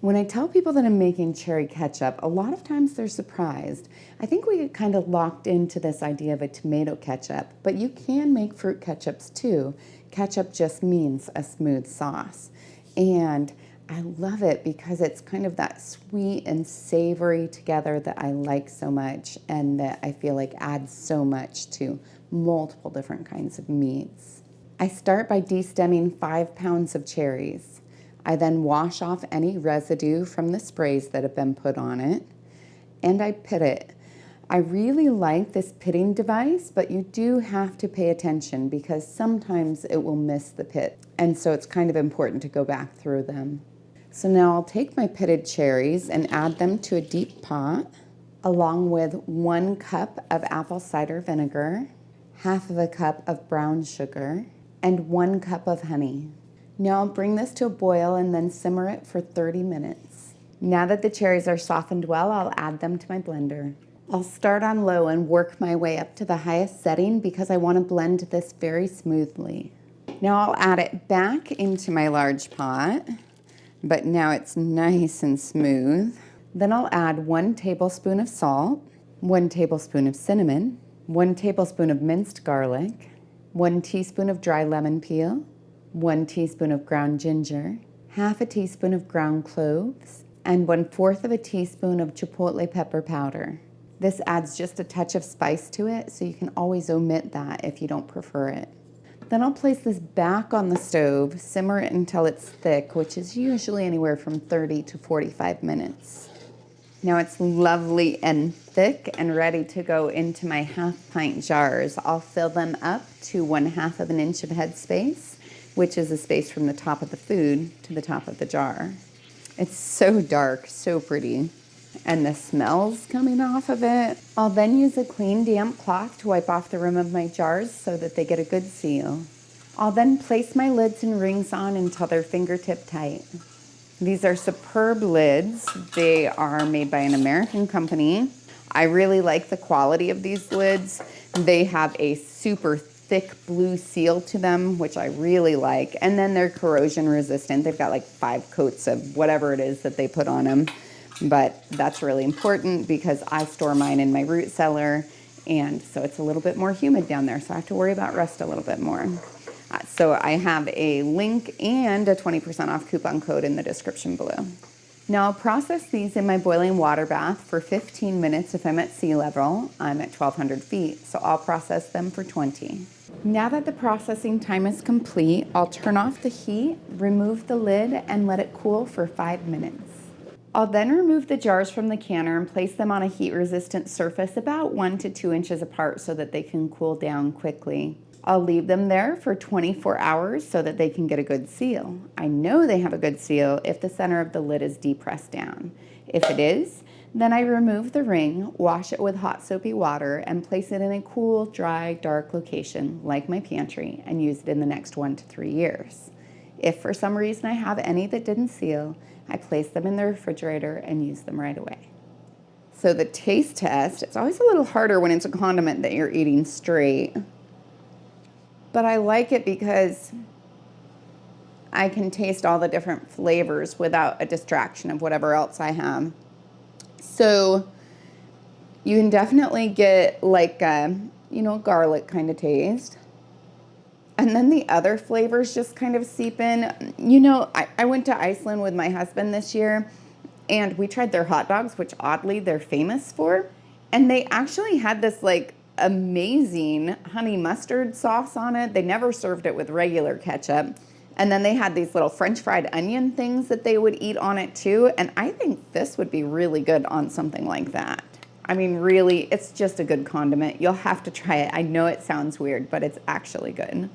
When I tell people that I'm making cherry ketchup, a lot of times they're surprised. I think we get kind of locked into this idea of a tomato ketchup, but you can make fruit ketchups too. Ketchup just means a smooth sauce. And I love it because it's kind of that sweet and savory together that I like so much and that I feel like adds so much to multiple different kinds of meats. I start by destemming 5 pounds of cherries. I then wash off any residue from the sprays that have been put on it, and I pit it. I really like this pitting device, but you do have to pay attention because sometimes it will miss the pit, and so it's kind of important to go back through them. So now I'll take my pitted cherries and add them to a deep pot, along with 1 cup of apple cider vinegar, half of a cup of brown sugar, and 1 cup of honey. Now I'll bring this to a boil and then simmer it for 30 minutes. Now that the cherries are softened well, I'll add them to my blender. I'll start on low and work my way up to the highest setting because I want to blend this very smoothly. Now I'll add it back into my large pot, but now it's nice and smooth. Then I'll add 1 tablespoon of salt, 1 tablespoon of cinnamon, 1 tablespoon of minced garlic, 1 teaspoon of dry lemon peel, 1 teaspoon of ground ginger, half a teaspoon of ground cloves, and 1/4 of a teaspoon of chipotle pepper powder. This adds just a touch of spice to it, so you can always omit that if you don't prefer it. Then I'll place this back on the stove, simmer it until it's thick, which is usually anywhere from 30 to 45 minutes. Now it's lovely and thick and ready to go into my 1/2 pint jars. I'll fill them up to 1/2 of an inch of headspace, which is a space from the top of the food to the top of the jar. It's so dark, so pretty, and the smells coming off of it. I'll then use a clean, damp cloth to wipe off the rim of my jars so that they get a good seal. I'll then place my lids and rings on until they're fingertip tight. These are superb lids. They are made by an American company. I really like the quality of these lids. They have a super thick blue seal to them, which I really like. And then they're corrosion resistant. They've got like 5 coats of whatever it is that they put on them. But that's really important because I store mine in my root cellar. And so it's a little bit more humid down there. So I have to worry about rust a little bit more. So I have a link and a 20% off coupon code in the description below. Now I'll process these in my boiling water bath for 15 minutes if I'm at sea level. I'm at 1,200 feet, so I'll process them for 20. Now that the processing time is complete, I'll turn off the heat, remove the lid, and let it cool for 5 minutes. I'll then remove the jars from the canner and place them on a heat-resistant surface about 1 to 2 inches apart so that they can cool down quickly. I'll leave them there for 24 hours so that they can get a good seal. I know they have a good seal if the center of the lid is depressed down. If it is, then I remove the ring, wash it with hot soapy water, and place it in a cool, dry, dark location like my pantry and use it in the next 1 to 3 years. If for some reason I have any that didn't seal, I place them in the refrigerator and use them right away. So the taste test, it's always a little harder when it's a condiment that you're eating straight. But I like it because I can taste all the different flavors without a distraction of whatever else I have. So you can definitely get like a, garlic kind of taste. And then the other flavors just kind of seep in. I went to Iceland with my husband this year and we tried their hot dogs, which oddly they're famous for. And they actually had this like amazing honey mustard sauce on it. They never served it with regular ketchup. And then they had these little French fried onion things that they would eat on it too. And I think this would be really good on something like that. I mean, really, it's just a good condiment. You'll have to try it. I know it sounds weird, but it's actually good.